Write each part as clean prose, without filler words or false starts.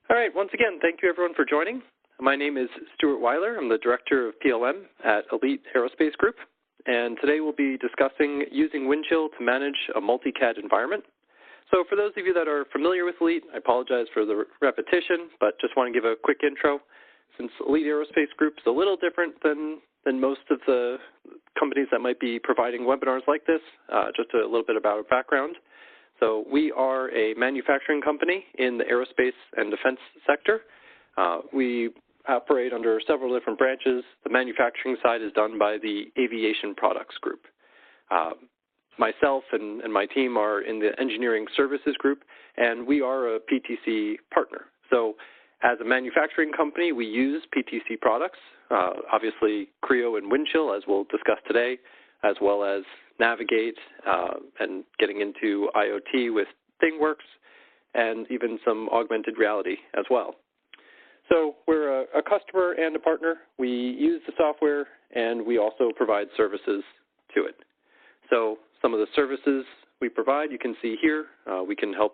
All right, once again, thank you everyone for joining. My name is Stuart Weiler. I'm the Director of PLM at Elite Aerospace Group, and today we'll be discussing using Windchill to manage a MultiCAD environment. So for those of you that are familiar with Elite, I apologize for the repetition, but just want to give a quick intro. Since Elite Aerospace Group is a little different than most of the companies that might be providing webinars like this, just a little bit about our background. So we are a manufacturing company in the aerospace and defense sector. We operate under several different branches. The manufacturing side is done by the Aviation Products Group. Myself and my team are in the Engineering Services Group, and we are a PTC partner. So as a manufacturing company, we use PTC products, obviously Creo and Windchill, as we'll discuss today, as well as Navigate and getting into IoT with ThingWorks, and even some augmented reality as well. So we're a customer and a partner. We use the software, and we also provide services to it. So some of the services we provide, you can see here. We can help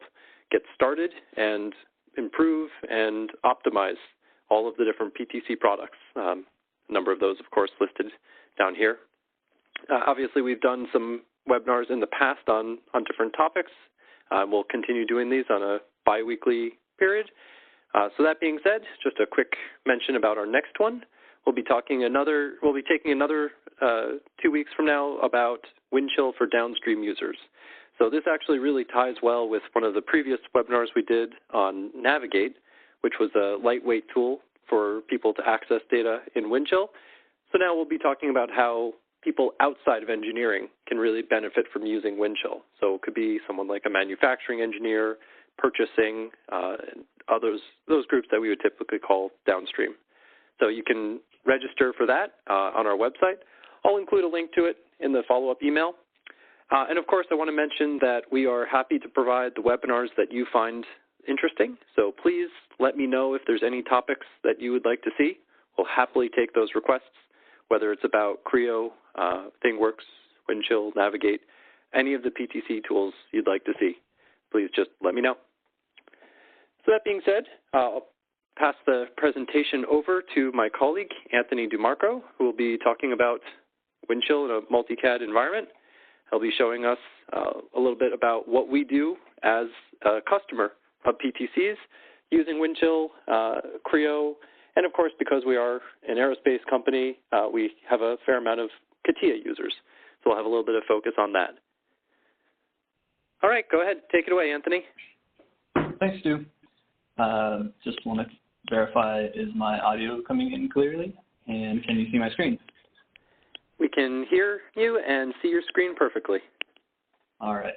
get started and improve and optimize all of the different PTC products. A number of those, of course, listed down here. Obviously, we've done some webinars in the past on different topics. We'll continue doing these on a bi-weekly period. So that being said, just a quick mention about our next one. We'll be taking another 2 weeks from now about Windchill for downstream users. So this actually really ties well with one of the previous webinars we did on Navigate, which was a lightweight tool for people to access data in Windchill. So now we'll be talking about how people outside of engineering can really benefit from using Windchill. So it could be someone like a manufacturing engineer, purchasing, and those groups that we would typically call downstream. So you can register for that on our website. I'll include a link to it in the follow-up email. And of course, I want to mention that we are happy to provide the webinars that you find interesting. So please let me know if there's any topics that you would like to see. We'll happily take those requests, whether it's about Creo, ThingWorks, Windchill, Navigate, any of the PTC tools you'd like to see. Please just let me know. So that being said, I'll pass the presentation over to my colleague, Anthony DeMarco, who will be talking about Windchill in a MultiCAD environment. He'll be showing us a little bit about what we do as a customer of PTCs using Windchill, Creo, and of course, because we are an aerospace company, we have a fair amount of CATIA users. So we'll have a little bit of focus on that. All right, go ahead. Take it away, Anthony. Thanks, Stu. Just want to verify, is my audio coming in clearly? And can you see my screen? We can hear you and see your screen perfectly. All right.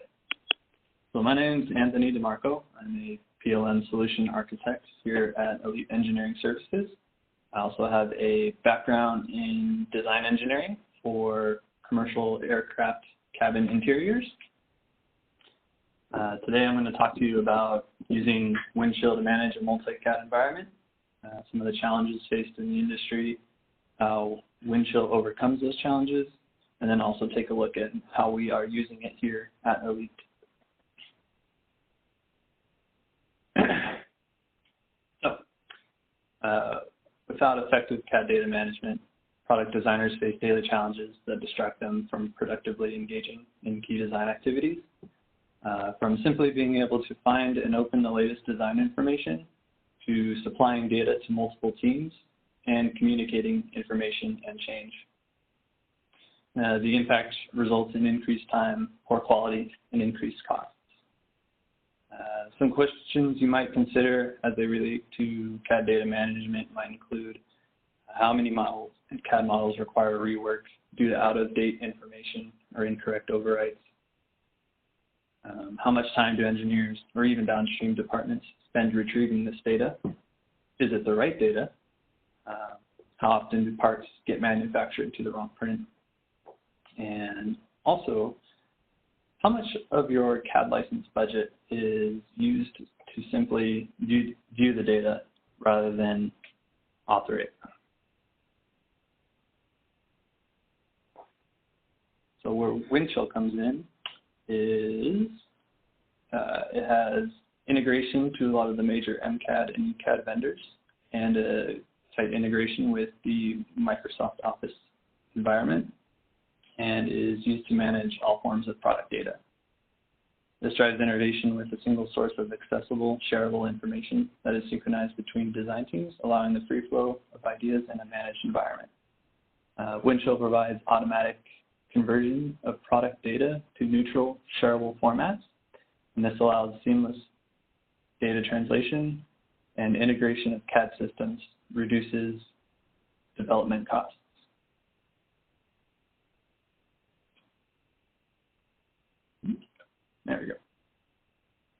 So my name is Anthony DeMarco. I'm a PLM solution architect here at Elite Engineering Services. I also have a background in design engineering for commercial aircraft cabin interiors. Today I'm going to talk to you about using Windchill to manage a multi-CAD environment, some of the challenges faced in the industry, how Windchill overcomes those challenges, and then also take a look at how we are using it here at Elite. Without effective CAD data management, product designers face daily challenges that distract them from productively engaging in key design activities. From simply being able to find and open the latest design information to supplying data to multiple teams and communicating information and change. The impact results in increased time, poor quality, and increased costs. Some questions you might consider as they relate to CAD data management might include how many models and CAD models require rework due to out-of-date information or incorrect overwrites. How much time do engineers or even downstream departments spend retrieving this data? Is it the right data? How often do parts get manufactured to the wrong print? And also, how much of your CAD license budget is used to simply view the data rather than author it? So where Windchill comes in is it has integration to a lot of the major MCAD and UCAD vendors, and a tight integration with the Microsoft Office environment, and is used to manage all forms of product data. This drives innovation with a single source of accessible, shareable information that is synchronized between design teams, allowing the free flow of ideas in a managed environment. Windchill provides automatic conversion of product data to neutral, shareable formats, and this allows seamless data translation and integration of CAD systems, reduces development costs. There we go.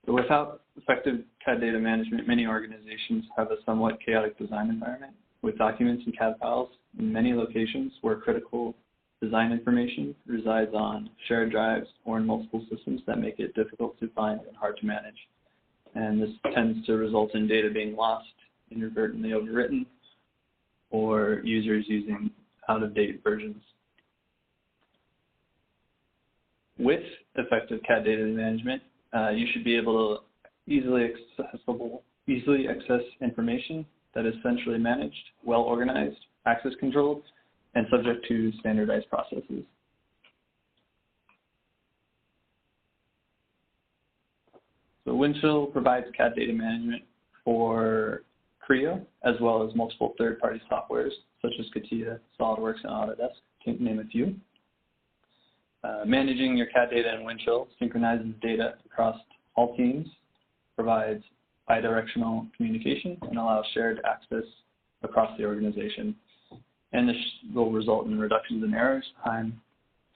So without effective CAD data management, many organizations have a somewhat chaotic design environment with documents and CAD files in many locations where critical design information resides on shared drives or in multiple systems that make it difficult to find and hard to manage. And this tends to result in data being lost, inadvertently overwritten, or users using out-of-date versions. With effective CAD data management, you should be able to easily access information that is centrally managed, well organized, access controlled, and subject to standardized processes. So Windchill provides CAD data management for Creo, as well as multiple third-party softwares, such as CATIA, Solidworks, and Autodesk, to name a few. Managing your CAD data in Windchill synchronizes data across all teams, provides bidirectional communication, and allows shared access across the organization. And this will result in reductions in errors, time,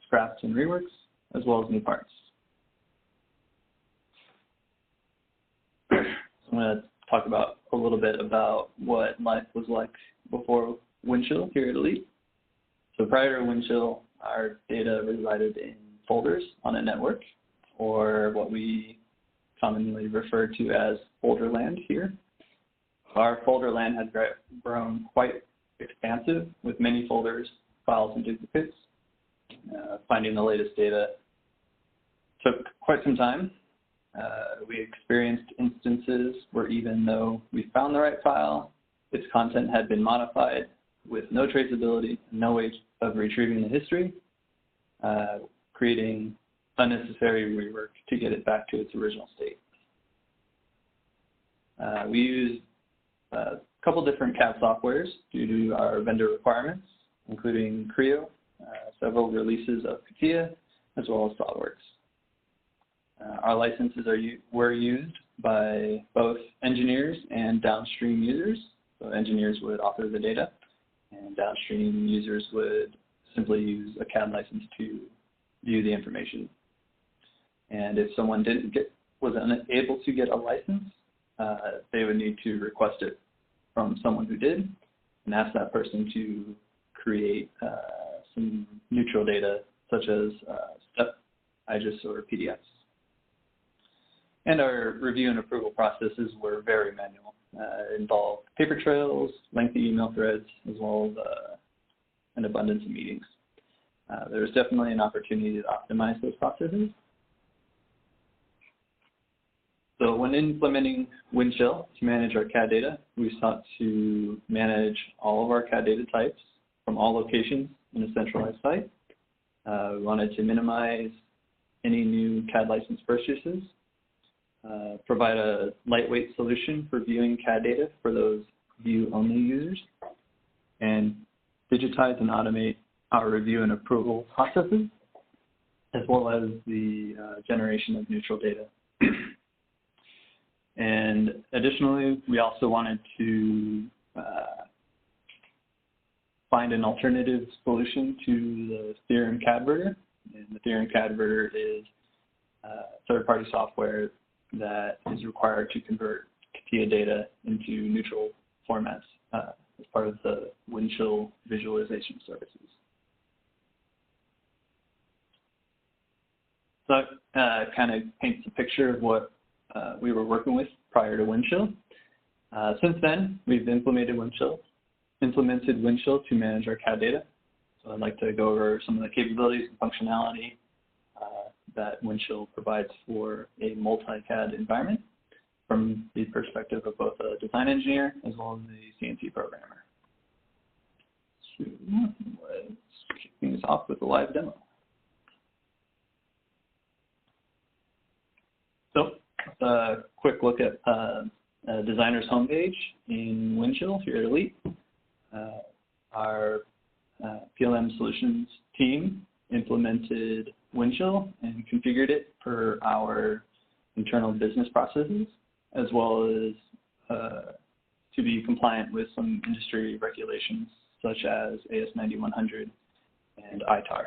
scraps, and reworks, as well as new parts. So I'm going to talk about a little bit about what life was like before Windchill here at Elite. So prior to Windchill, our data resided in folders on a network, or what we commonly refer to as folderland here. Our folderland had grown quite expansive with many folders, files, and duplicates. Finding the latest data took quite some time. We experienced instances where even though we found the right file, its content had been modified with no traceability, no way of retrieving the history, creating unnecessary rework to get it back to its original state. We used a couple different CAD softwares due to our vendor requirements, including Creo, several releases of CATIA, as well as SolidWorks. Our licenses were used by both engineers and downstream users. So engineers would author the data, and downstream users would simply use a CAD license to view the information. And if someone was unable to get a license, they would need to request it from someone who did and ask that person to create some neutral data, such as STEP, IGES, or PDFs. And our review and approval processes were very manual. It involved paper trails, lengthy email threads, as well as an abundance of meetings. There was definitely an opportunity to optimize those processes. So when implementing Windchill to manage our CAD data, we sought to manage all of our CAD data types from all locations in a centralized site. We wanted to minimize any new CAD license purchases, provide a lightweight solution for viewing CAD data for those view-only users, and digitize and automate our review and approval processes, as well as the generation of neutral data. And additionally, we also wanted to find an alternative solution to the Theorem CADverter. And the Theorem CADverter is third-party software that is required to convert CATIA data into neutral formats as part of the Windchill visualization services. So that kind of paints a picture of what we were working with prior to Windchill. Since then, we've implemented Windchill to manage our CAD data. So I'd like to go over some of the capabilities and functionality that Windchill provides for a multi-CAD environment. from the perspective of both a design engineer as well as a CNC programmer. So let's kick things off with a live demo. So a quick look at a designer's homepage in Windchill here at Elite. Our PLM solutions team implemented Windchill and configured it per our internal business processes, as well as to be compliant with some industry regulations such as AS9100 and ITAR.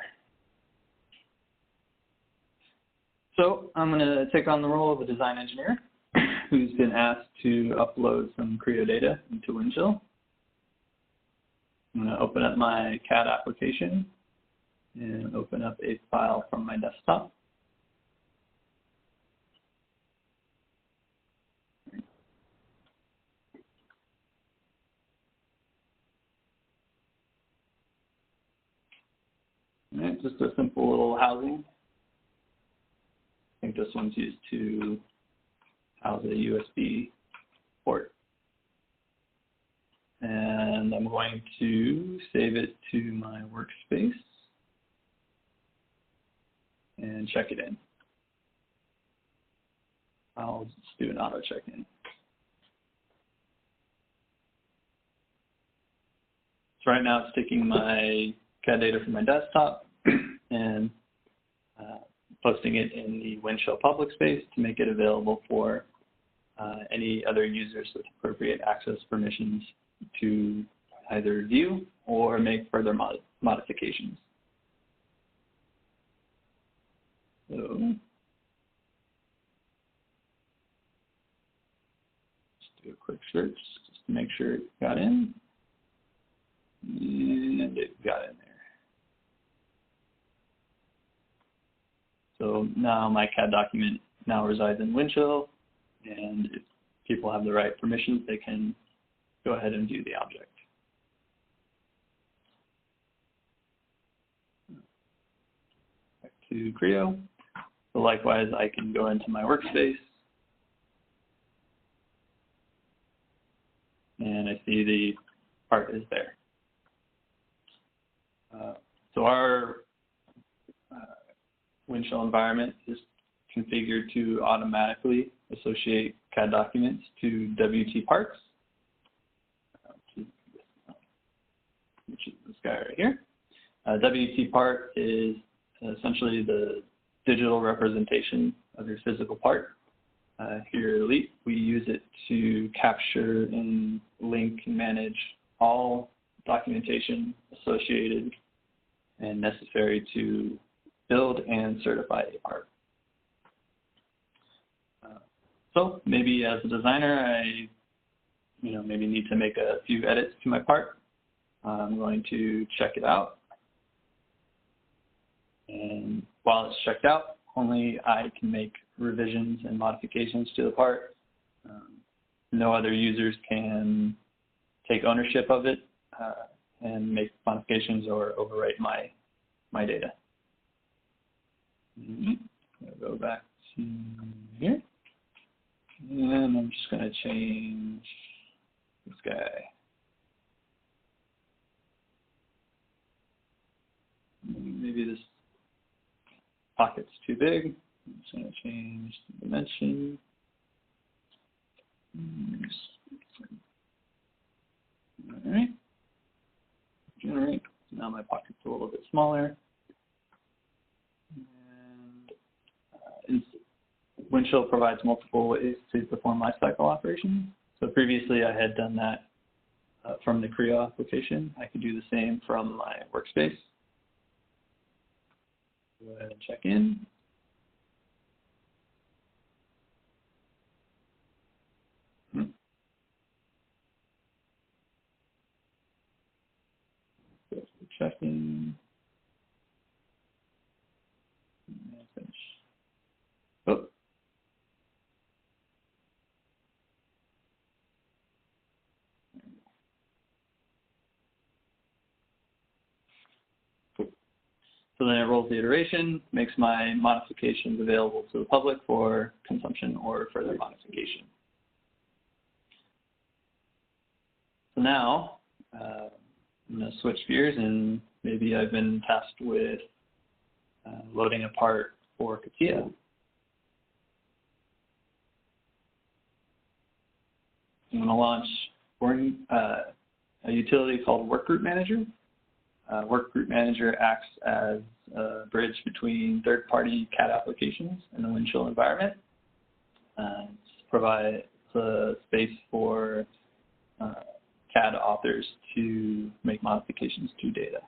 So I'm going to take on the role of a design engineer who's been asked to upload some Creo data into Windchill. I'm going to open up my CAD application and open up a file from my desktop. All right, just a simple little housing. I think this one's used to house a USB port. And I'm going to save it to my workspace and check it in. I'll just do an auto check-in. So right now it's taking my CAD data from my desktop and posting it in the Windchill public space to make it available for any other users with appropriate access permissions to either view or make further modifications. So just do a quick search just to make sure it got in. And it got in there. So now my CAD document now resides in Windchill, and if people have the right permissions, they can go ahead and view the object. Back to Creo. So likewise, I can go into my workspace, and I see the part is there. So our Windchill environment is configured to automatically associate CAD documents to WT parts, which is this guy right here. WT part is essentially the digital representation of your physical part. Here at Elite, we use it to capture and link and manage all documentation associated and necessary to build and certify a part. So maybe as a designer, I maybe need to make a few edits to my part. I'm going to check it out. And while it's checked out, only I can make revisions and modifications to the part. No other users can take ownership of it and make modifications or overwrite my data. I'll go back to here. And I'm just going to change this guy. Maybe this pocket's too big. I'm just going to change the dimension. All right. Generate. Now my pocket's a little bit smaller. And Windchill provides multiple ways to perform lifecycle operations. So previously I had done that from the Creo application. I could do the same from my workspace. Go ahead and check in. Go to check-in. Finish. Oh. So then it rolls the iteration, makes my modifications available to the public for consumption or further modification. now I'm going to switch gears, and maybe I've been tasked with loading a part for CATIA. I'm going to launch a utility called Workgroup Manager. Workgroup Manager acts as a bridge between third-party CAD applications and the Windchill environment. It provides a space for CAD authors to make modifications to data.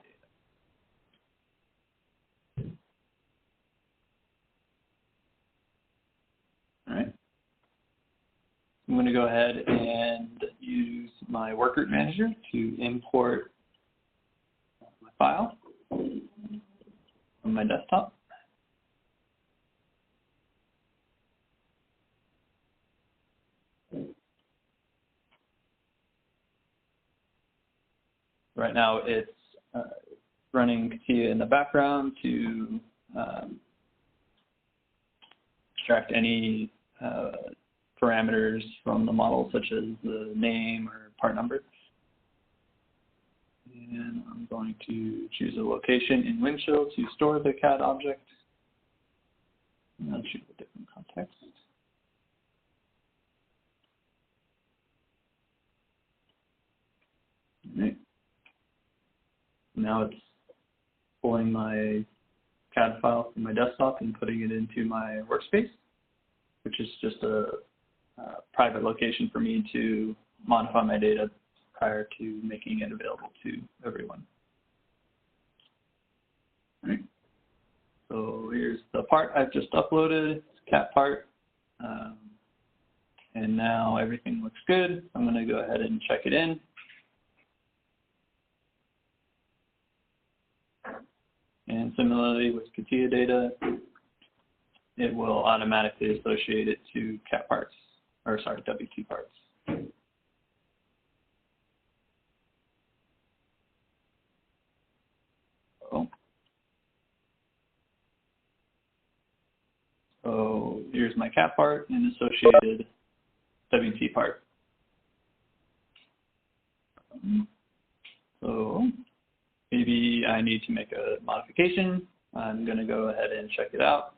All right. I'm going to go ahead and use my Workgroup Manager to import my file on my desktop. Right now, it's running CATIA in the background to extract any parameters from the model, such as the name or part number. And I'm going to choose a location in Windchill to store the CAD object. And I'll choose a different context. All right. Now it's pulling my CAD file from my desktop and putting it into my workspace, which is just a private location for me to modify my data prior to making it available to everyone. All right. So here's the part I've just uploaded, it's a CAT part. And now everything looks good. I'm going to go ahead and check it in. And similarly with CATIA data, it will automatically associate it to CAT parts, or sorry, WT parts. So here's my CAT part and associated WT part. So maybe I need to make a modification. I'm going to go ahead and check it out.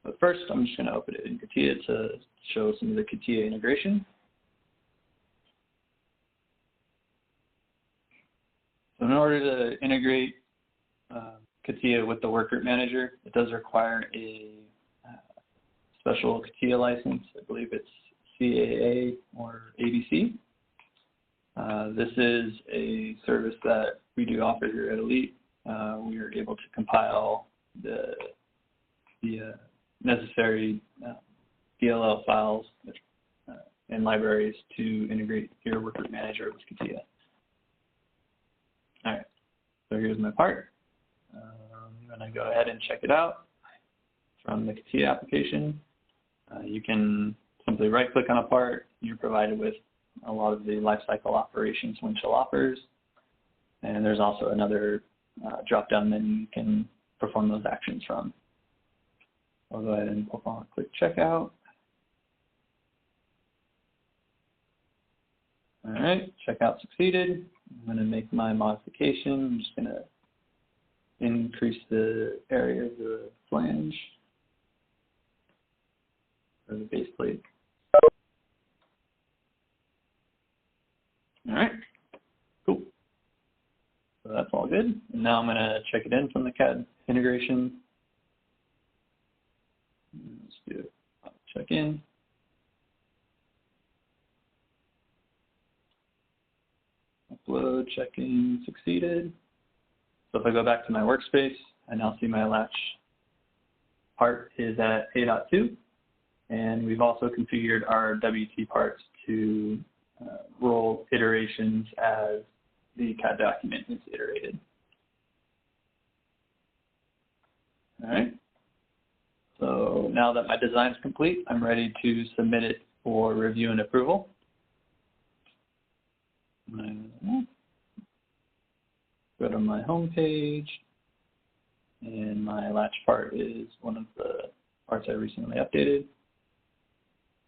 But first, I'm just going to open it in CATIA to show some of the CATIA integration. So in order to integrate CATIA with the Workgroup Manager, it does require a special CATIA license. I believe it's CAA or ABC. This is a service that we do offer here at Elite. We are able to compile the necessary DLL files and libraries to integrate your Workgroup Manager with CATIA. All right, so here's my part. I'm going to go ahead and check it out from the CATIA application. You can simply right-click on a part. You're provided with a lot of the lifecycle operations Windchill offers. And there's also another drop-down menu you can perform those actions from. I'll go ahead and click checkout. All right, checkout succeeded. I'm going to make my modification. I'm just going to increase the area of the flange or the base plate. All right, cool. So that's all good. And now I'm going to check it in from the CAD integration. Let's do a check in. Upload, check-in succeeded. So if I go back to my workspace, I now see my latch part is at A.2, and we've also configured our WT parts to roll iterations as the CAD document is iterated. All right. So now that my design is complete, I'm ready to submit it for review and approval. Go to my home page, and my latch part is one of the parts I recently updated.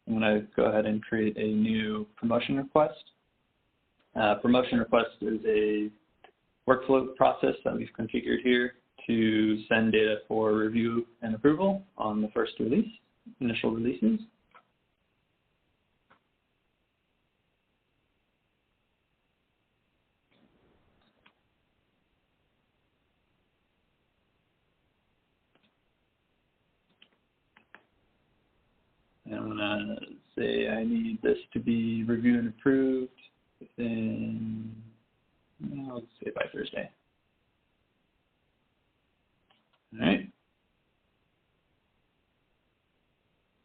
I'm going to go ahead and create a new promotion request. Promotion request is a workflow process that we've configured here to send data for review and approval on the first release, initial releases. And I'm going to say I need this to be reviewed and approved within, let's say by Thursday. All right.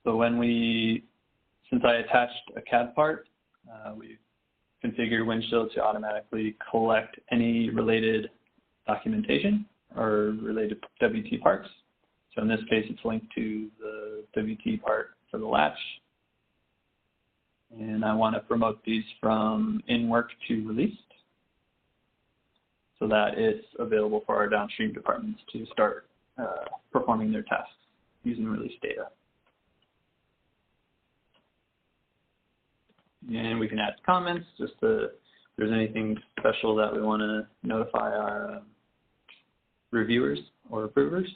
So since I attached a CAD part, we've configured Windchill to automatically collect any related documentation or related WT parts. So in this case, it's linked to the WT part for the latch. And I want to promote these from in work to released so that it's available for our downstream departments to start performing their tasks using release data. And we can add comments just if there's anything special that we want to notify our reviewers or approvers.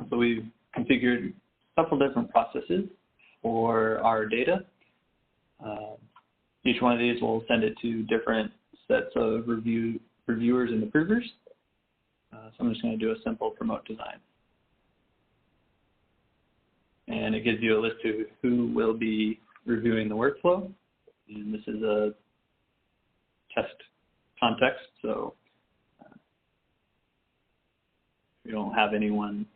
So we've configured several different processes for our data. Each one of these will send it to different sets of reviewers and approvers. So I'm just going to do a simple promote design. And it gives you a list of who will be reviewing the workflow. And this is a test context, so we don't have anyone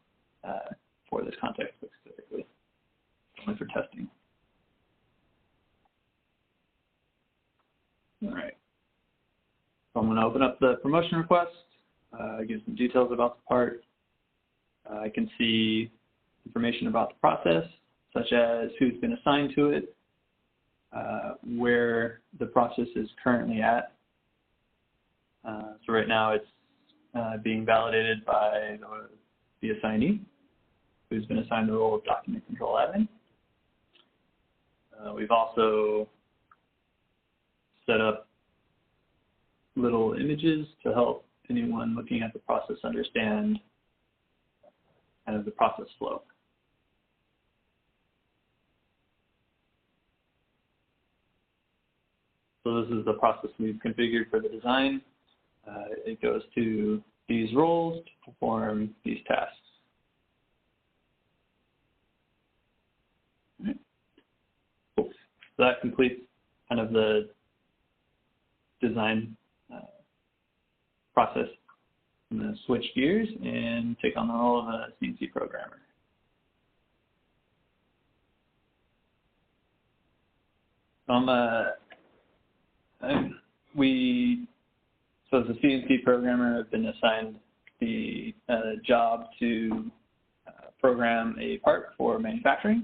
for this context specifically, only for testing. All right. So I'm going to open up the promotion request, give some details about the part. I can see information about the process, such as who's been assigned to it, where the process is currently at. So right now it's being validated by the assignee, who's been assigned the role of document control admin. We've also set up little images to help anyone looking at the process understand kind of the process flow. So this is the process we've configured for the design. It goes to these roles to perform these tasks. Right. Cool. So that completes kind of the design process. I'm going to switch gears and take on the role of a CNC programmer. So as a CNC programmer, I've been assigned the job to program a part for manufacturing.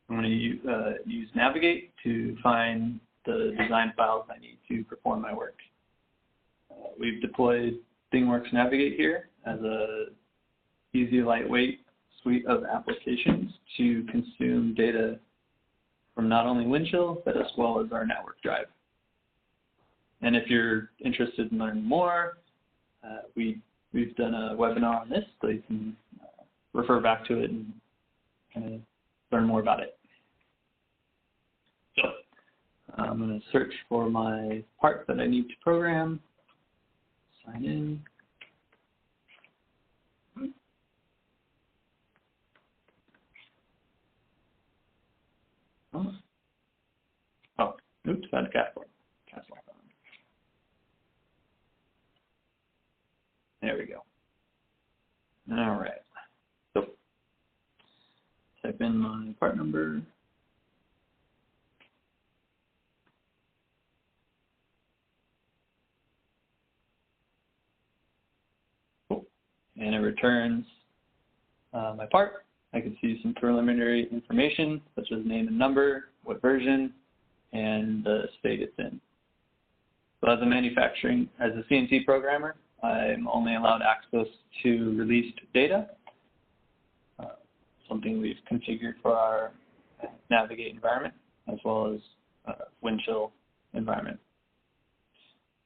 I'm going to use Navigate to find the design files I need to perform my work. We've deployed ThingWorx Navigate here as a easy, lightweight suite of applications to consume data from not only Windchill, but as well as our network drive. And if you're interested in learning more, we've done a webinar on this, so you can refer back to it and kind of learn more about it. So I'm going to search for my part that I need to program, sign in. Oh, oops, I had a cat. There we go. All right. So type in my part number. Cool. And it returns my part. I can see some preliminary information, such as name and number, what version, and the state it's in. So as a CNC programmer, I'm only allowed access to released data. something we've configured for our Navigate environment as well as Windchill environment.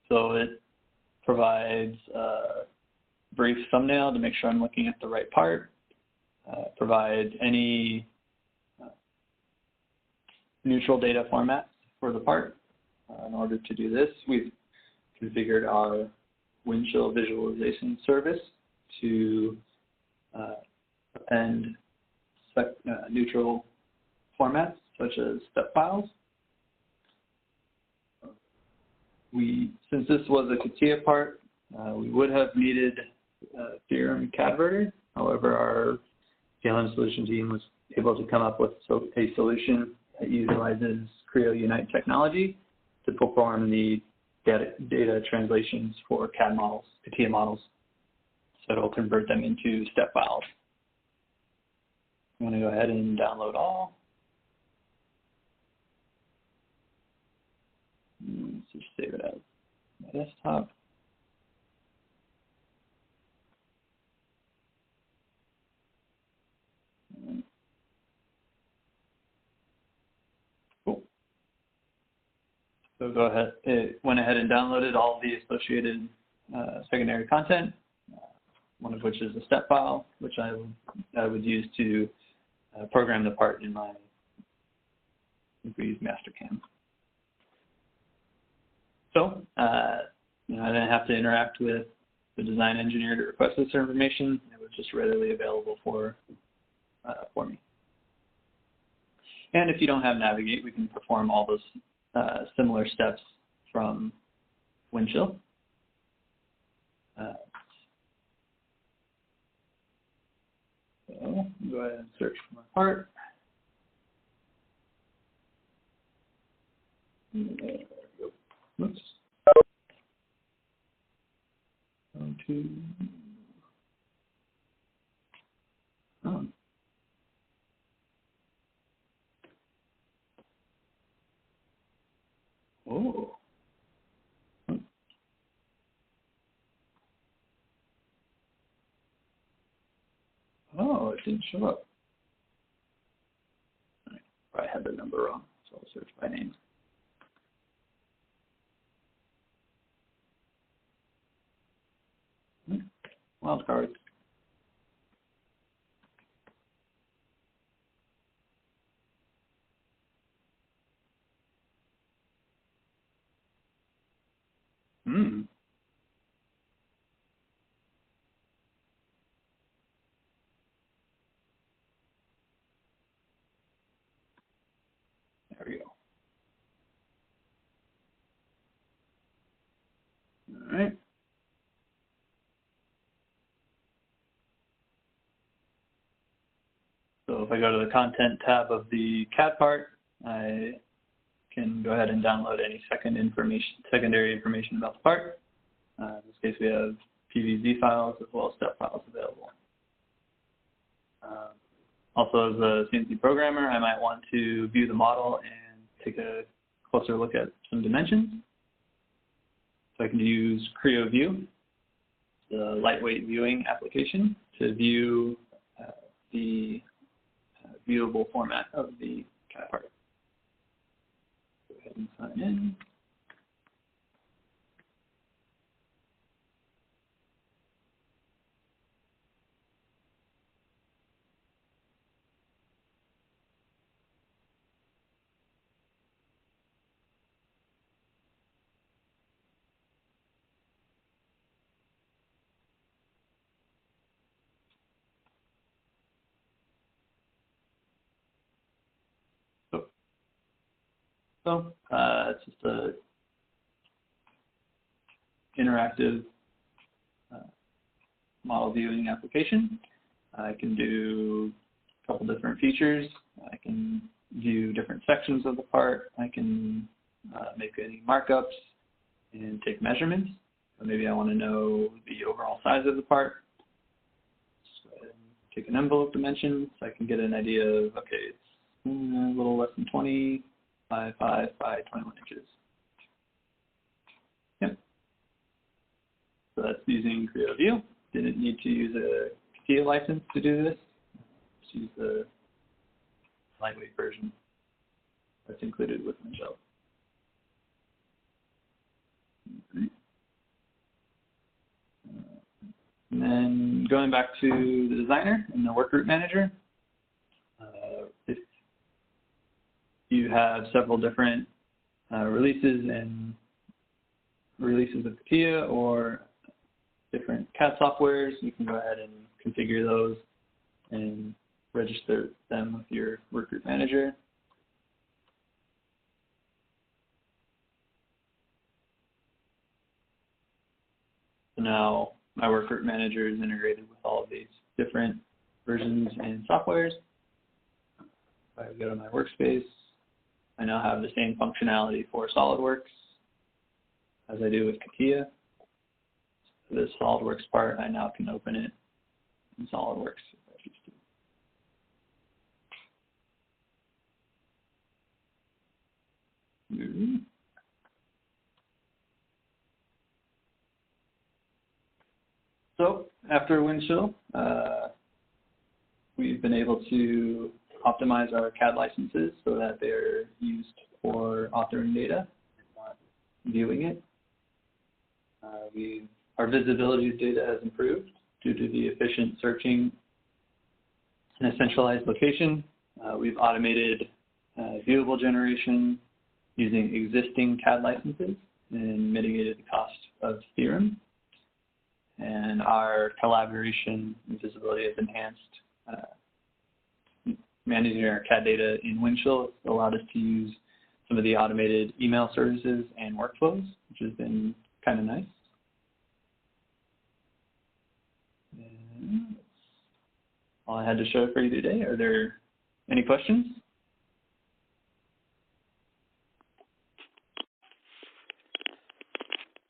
So it provides a brief thumbnail to make sure I'm looking at the right part, provides any neutral data formats for the part. In order to do this, we've configured our Windchill visualization service to append neutral formats such as step files. Since this was a CATIA part, we would have needed theorem CADverter. However, our PLM solution team was able to come up with a solution that utilizes Creo Unite technology to perform the data translations for CAD models, CATIA models. So it'll convert them into step files. I'm going to go ahead and download all. Let's just save it as my desktop. Cool. So go ahead. It went ahead and downloaded all the associated secondary content, one of which is a step file, which I would use to program the part in my, if we use Mastercam. So, I didn't have to interact with the design engineer to request this information. It was just readily available for me. And if you don't have Navigate, we can perform all those similar steps from Windchill. So go ahead and search for my part. There we go. Oops. Oh. Oh, it didn't show up. I had the number wrong, so I'll search by name. Wildcards. There we go. All right. So if I go to the content tab of the CAD part, I can go ahead and download any secondary information about the part. In this case, we have PVZ files as well as step files available. Also, as a CNC programmer, I might want to view the model and take a closer look at some dimensions. So I can use Crio View, the lightweight viewing application, to view the viewable format of the CAD part. Go ahead and sign in. So it's just a interactive model viewing application. I can do a couple different features. I can view different sections of the part. I can make any markups and take measurements. So maybe I want to know the overall size of the part. Just go ahead and take an envelope dimension so I can get an idea of, okay, it's a little less than 20 by 5 by 21 inches. Yep. So that's using Crio View. Didn't need to use a CATIA license to do this. just use the lightweight version that's included with Windchill. And then going back to the designer and the work group manager, if you have several different releases of CATIA or different CAD softwares, you can go ahead and configure those and register them with your work group manager. So now my work group manager is integrated with all of these different versions and softwares. If I go to my workspace, I now have the same functionality for Solidworks as I do with CATIA. So this Solidworks part, I now can open it in Solidworks. So after Windchill, we've been able to optimize our CAD licenses so that they're used for authoring data and not viewing it. Our visibility of data has improved due to the efficient searching in a centralized location. We've automated viewable generation using existing CAD licenses and mitigated the cost of theorem. And our collaboration and visibility has enhanced. Managing our CAD data in Windchill allowed us to use some of the automated email services and workflows, which has been kind of nice. And that's all I had to show for you today. Are there any questions?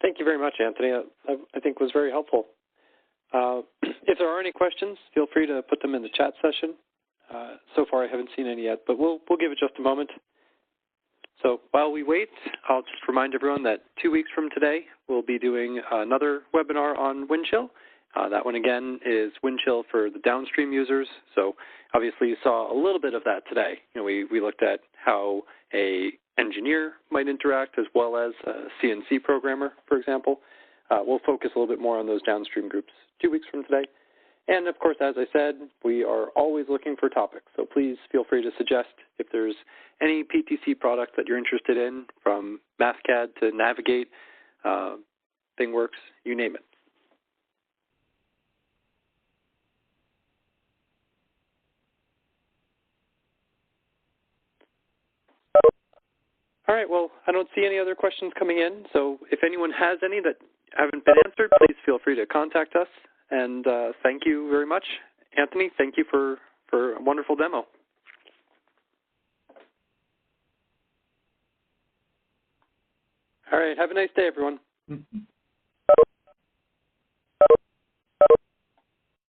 Thank you very much, Anthony. I think was very helpful. If there are any questions, feel free to put them in the chat session. So far, I haven't seen any yet, but we'll give it just a moment. So while we wait, I'll just remind everyone that 2 weeks from today, we'll be doing another webinar on Windchill. That one, again, is Windchill for the downstream users. So obviously, you saw a little bit of that today. You know, we looked at how a engineer might interact as well as a CNC programmer, for example. We'll focus a little bit more on those downstream groups 2 weeks from today. And of course, as I said, we are always looking for topics. So please feel free to suggest if there's any PTC product that you're interested in, from MathCAD to Navigate, ThingWorks, you name it. All right, well, I don't see any other questions coming in, so if anyone has any that haven't been answered, please feel free to contact us. And thank you very much. Anthony, thank you for a wonderful demo. All right, have a nice day, everyone.